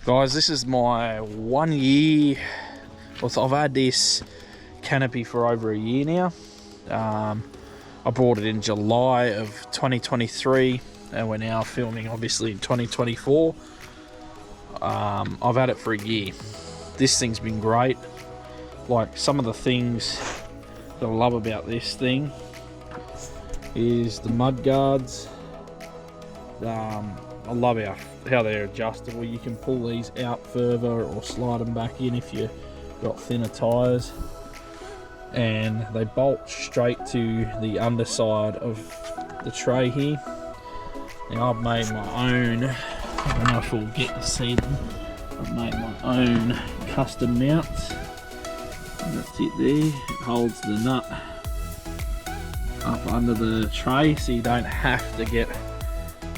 Guys, this is my 1 year. I've had this canopy for over a year now. I bought it in July of 2023 and we're now filming obviously in 2024. I've had it for a year. This thing's been great. Like, some of the things that I love about this thing is the mud guards. I love how they're adjustable. You can pull these out further or slide them back in if you've got thinner tyres. And they bolt straight to the underside of the tray here. Now I've made my own, I don't know if we'll get to see them, I've made my own custom mounts. And that's it there, it holds the nut up under the tray so you don't have to get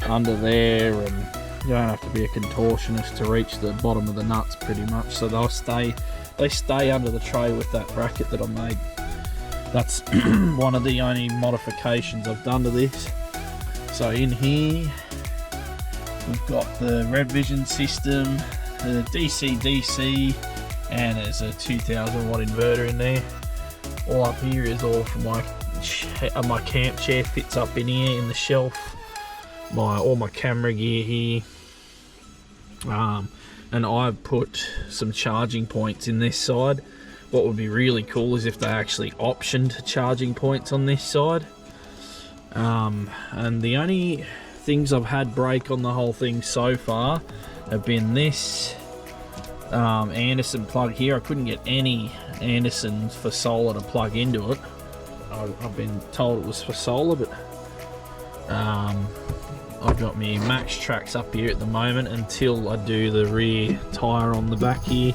under there, and you don't have to be a contortionist to reach the bottom of the nuts pretty much. So they stay under the tray with that bracket that I made. That's one of the only modifications I've done to this. So in here we've got the Red Vision system, the DC, and there's a 2000 watt inverter in there. All up here is all from my camp chair, fits up in here in the shelf. All my camera gear here, and I've put some charging points in this side. What would be really cool is if they actually optioned charging points on this side. And the only things I've had break on the whole thing so far have been this Anderson plug here. I couldn't get any Anderson for solar to plug into it. I've been told it was for solar, but I've got my max tracks up here at the moment until I do the rear tyre on the back here,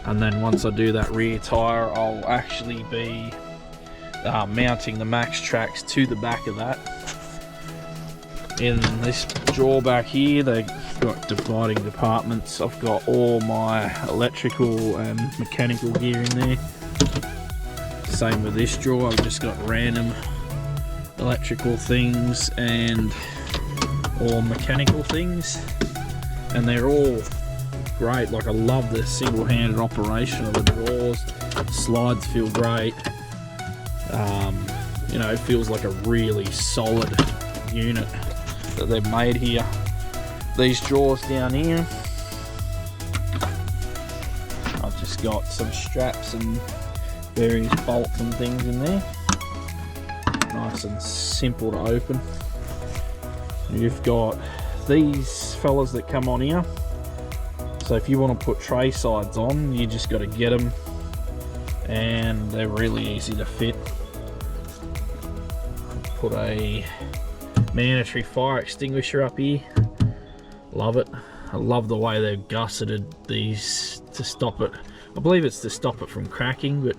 and then once I do that rear tyre I'll actually be mounting the max tracks to the back of that. In this drawer back here they've got dividing departments. I've got all my electrical and mechanical gear in there. Same with this drawer, I've just got random electrical things and all mechanical things, and they're all great. Like, I love the single-handed operation of the drawers. Slides feel great. You know, it feels like a really solid unit that they've made here. These drawers down here, I've just got some straps and various bolts and things in there. Nice and simple to open. You've got these fellas that come on here, so if you want to put tray sides on, you just got to get them, and they're really easy to fit. Put a mandatory fire extinguisher up here. Love it. I love the way they've gusseted these to stop it. I believe it's to stop it from cracking, but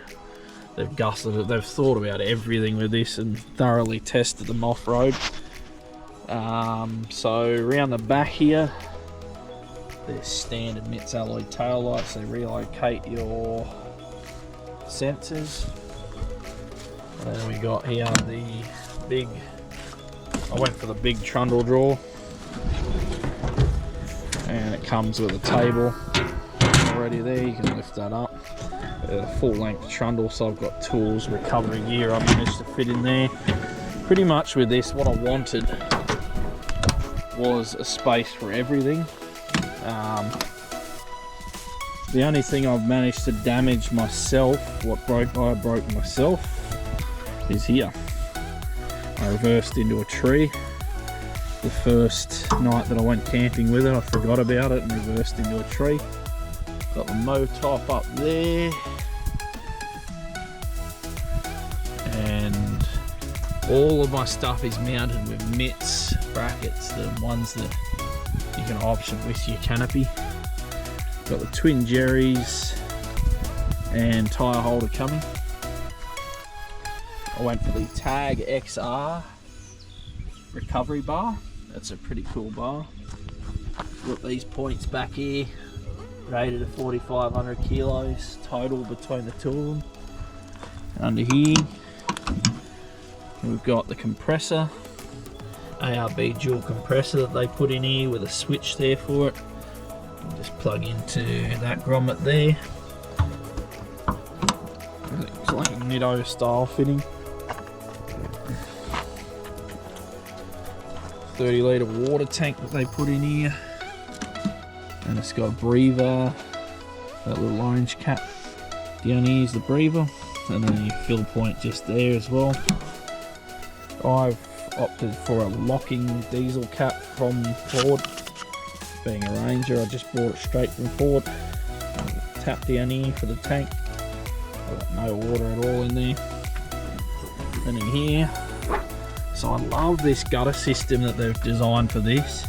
they've gusseted it. They've thought about everything with this and thoroughly tested them off-road. So around the back here, there's standard MITS alloy tail lights. They relocate your sensors. And then we got here the big, I went for the big trundle drawer, and it comes with a table already there. You can lift that up. A full length trundle, so I've got tools, recovery gear I managed to fit in there. Pretty much with this, what I wanted was a space for everything. The only thing I've managed to damage myself, I broke myself, is here. I reversed into a tree. The first night that I went camping with it, I forgot about it and reversed into a tree. Got the mow-top up there. And all of my stuff is mounted with MITS brackets, the ones that you can option with your canopy. Got the twin jerrys and tyre holder coming. I went for the Tag XR recovery bar. That's a pretty cool bar. Got these points back here, rated at 4,500 kilos total between the two of them. Under here we've got the compressor, ARB dual compressor that they put in here with a switch there for it. Just plug into that grommet there. It's like a Nitto style fitting. 30 litre water tank that they put in here. And it's got a breather. That little orange cap down here is the breather. And then your fill point just there as well. I've opted for a locking diesel cap from Ford. Being a Ranger, I just bought it straight from Ford. Tap down here for the tank. I've got no water at all in there. And in here, so I love this gutter system that they've designed for this.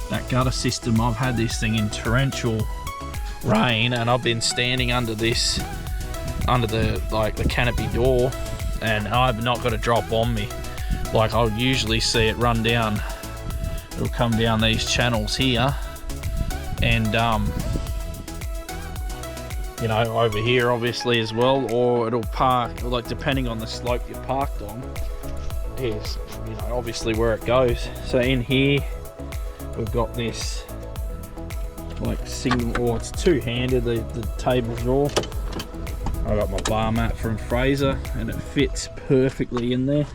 That gutter system, I've had this thing in torrential rain, and I've been standing under this, under the canopy door, and I've not got a drop on me. Like I'll usually see it run down. It'll come down these channels here, and you know, over here obviously as well, or it'll park, like depending on the slope you're parked on, is, you know, obviously where it goes. So in here we've got this like single, or it's two-handed, the table drawer. I got my bar mat from Fraser and it fits perfectly in there.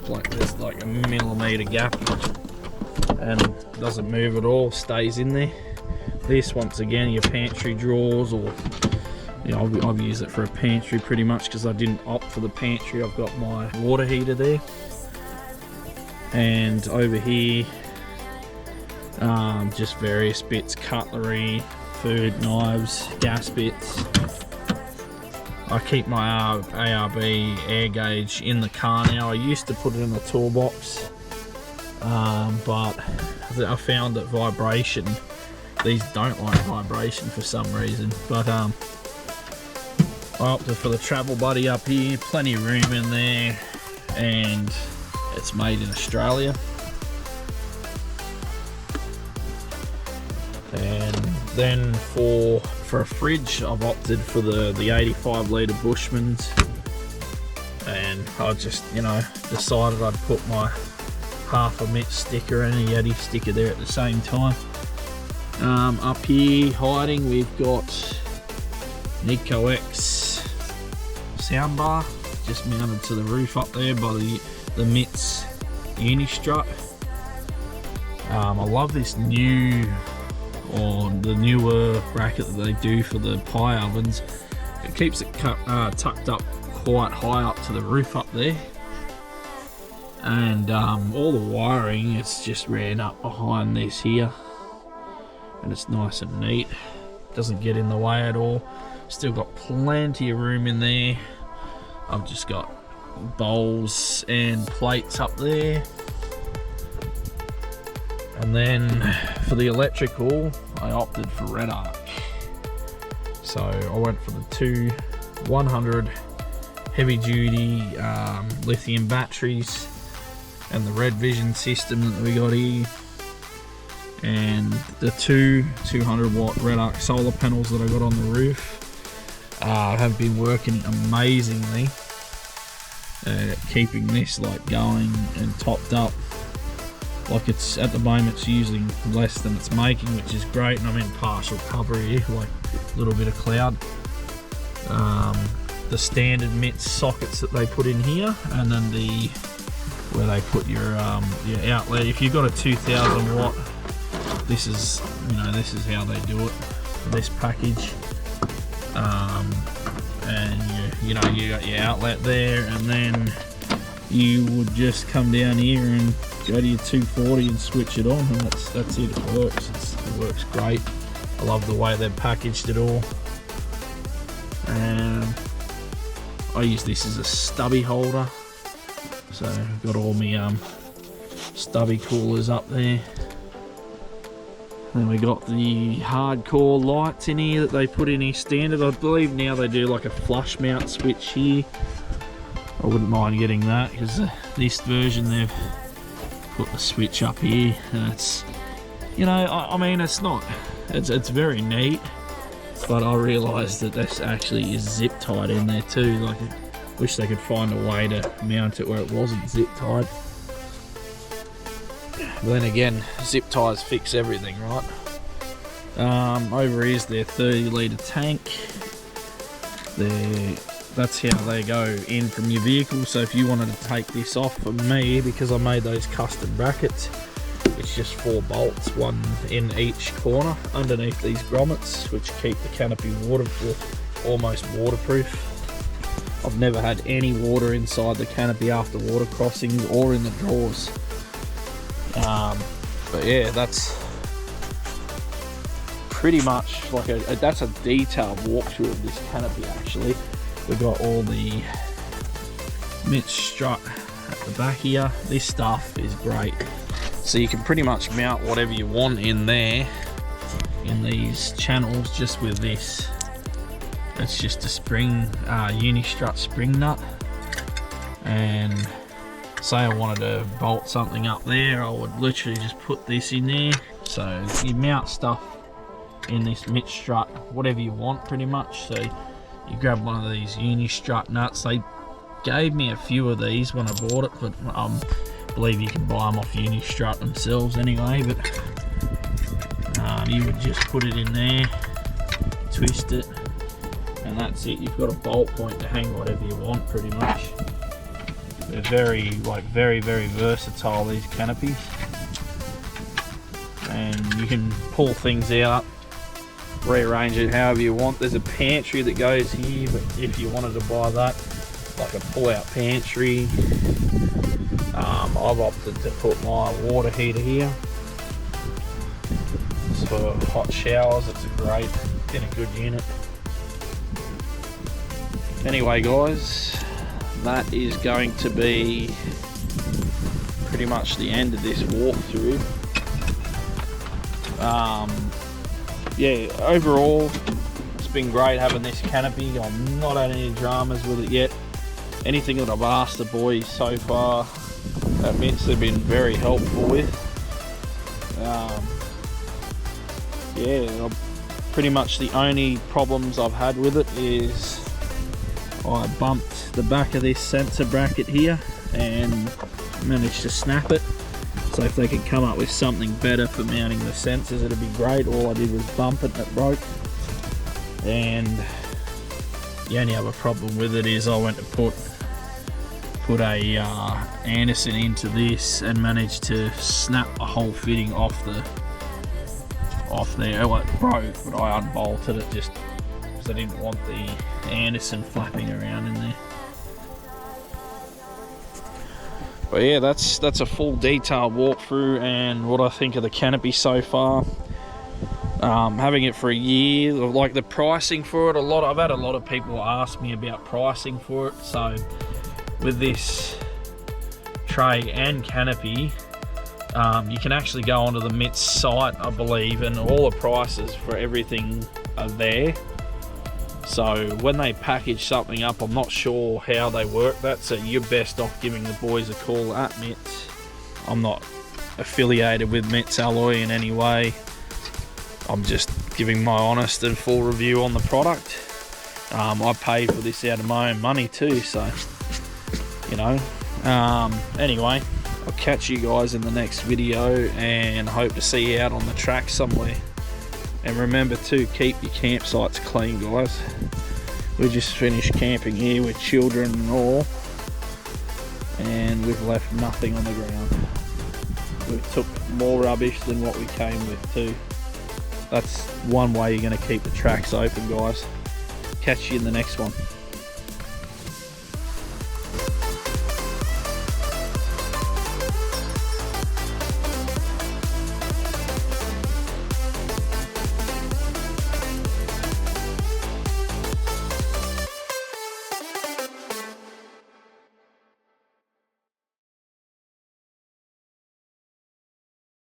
Like there's like a millimetre gap and doesn't move at all, stays in there. This, once again, your pantry drawers, or you know, I've used it for a pantry pretty much because I didn't opt for the pantry. I've got my water heater there, and over here just various bits, cutlery, food, knives, gas bits. I keep my ARB air gauge in the car now. I used to put it in the toolbox, but I found that vibration, these don't like vibration for some reason, but I opted for the Travel Buddy up here. Plenty of room in there, and it's made in Australia. And then for a fridge, I've opted for the 85 litre Bushman's, and I just, you know, decided I'd put my half a mitt sticker and a Yeti sticker there at the same time. Up here hiding, we've got an EcoX soundbar just mounted to the roof up there by the Mitts uni strut. I love this new, or the newer bracket that they do for the pie ovens. It keeps it tucked up quite high up to the roof up there, and all the wiring, it's just ran up behind this here, and it's nice and neat, doesn't get in the way at all. Still got plenty of room in there. I've just got bowls and plates up there. And then for the electrical, I opted for Red Arc. So I went for the two 100 heavy duty lithium batteries and the Red Vision system that we got here, and the two 200 watt Red Arc solar panels that I got on the roof have been working amazingly, keeping this like going and topped up. Like, it's at the moment it's using less than it's making, which is great, and I'm in partial cover here, like a little bit of cloud. The standard Mitts sockets that they put in here, and then where they put your outlet. If you've got a 2000 watt, this is, you know, this is how they do it for this package. And you know, you got your outlet there, and then you would just come down here and go to your 240 and switch it on, and that's it. It works. It works great. I love the way they've packaged it all. And I use this as a stubby holder, so I've got all my stubby coolers up there. Then we got the hardcore lights in here that they put in here standard. I believe now they do like a flush mount switch here. I wouldn't mind getting that, because this version they've put the switch up here, and it's, you know, I mean, it's not, it's very neat, but I realised that this actually is zip tied in there too. Like, I wish they could find a way to mount it where it wasn't zip tied. But then again, zip ties fix everything, right? Over here's their 30-litre tank. That's how they go in from your vehicle. So if you wanted to take this off for me, because I made those custom brackets, it's just 4 bolts, one in each corner underneath these grommets, which keep the canopy almost waterproof. I've never had any water inside the canopy after water crossings or in the drawers. But yeah, that's pretty much like that's a detailed walkthrough of this canopy. Actually, we've got all the mitt strut at the back here. This stuff is great. So you can pretty much mount whatever you want in there, in these channels, just with this. It's just a spring, uni-strut spring nut. And say I wanted to bolt something up there, I would literally just put this in there. So you mount stuff in this mitt strut, whatever you want pretty much. So you grab one of these uni-strut nuts. They gave me a few of these when I bought it, but I believe you can buy them off uni-strut themselves anyway. But you would just put it in there, twist it, and that's it. You've got a bolt point to hang whatever you want pretty much. They're very versatile, these canopies, and you can pull things out, rearrange it however you want. There's a pantry that goes here, but if you wanted to buy that, like a pull-out pantry, I've opted to put my water heater here. It's for hot showers. It's been a good unit. Anyway guys, that is going to be pretty much the end of this walkthrough. Yeah, overall it's been great having this canopy. I've not had any dramas with it yet. Anything that I've asked the boys so far, admits they've been very helpful with. Yeah, pretty much the only problems I've had with it is I bumped the back of this sensor bracket here and managed to snap it. So if they could come up with something better for mounting the sensors, it'd be great. All I did was bump it and it broke. And the only other problem with it is I went to put a Anderson into this and managed to snap a whole fitting off there. Well, it broke, but I unbolted it just because I didn't want the Anderson flapping around in there. But yeah, that's a full detailed walkthrough and what I think of the canopy so far. Having it for a year, like the pricing for it, I've had a lot of people ask me about pricing for it. So with this tray and canopy, you can actually go onto the Mitt's site, I believe, and all the prices for everything are there. So when they package something up, I'm not sure how they work that, so you're best off giving the boys a call at Mitt's. I'm not affiliated with Mitt's Alloy in any way. I'm just giving my honest and full review on the product. I paid for this out of my own money too, so you know. Anyway, I'll catch you guys in the next video and hope to see you out on the track somewhere. And remember to keep your campsites clean, guys. We just finished camping here with children and all, and we've left nothing on the ground. We took more rubbish than what we came with too. That's one way you're going to keep the tracks open, guys. Catch you in the next one.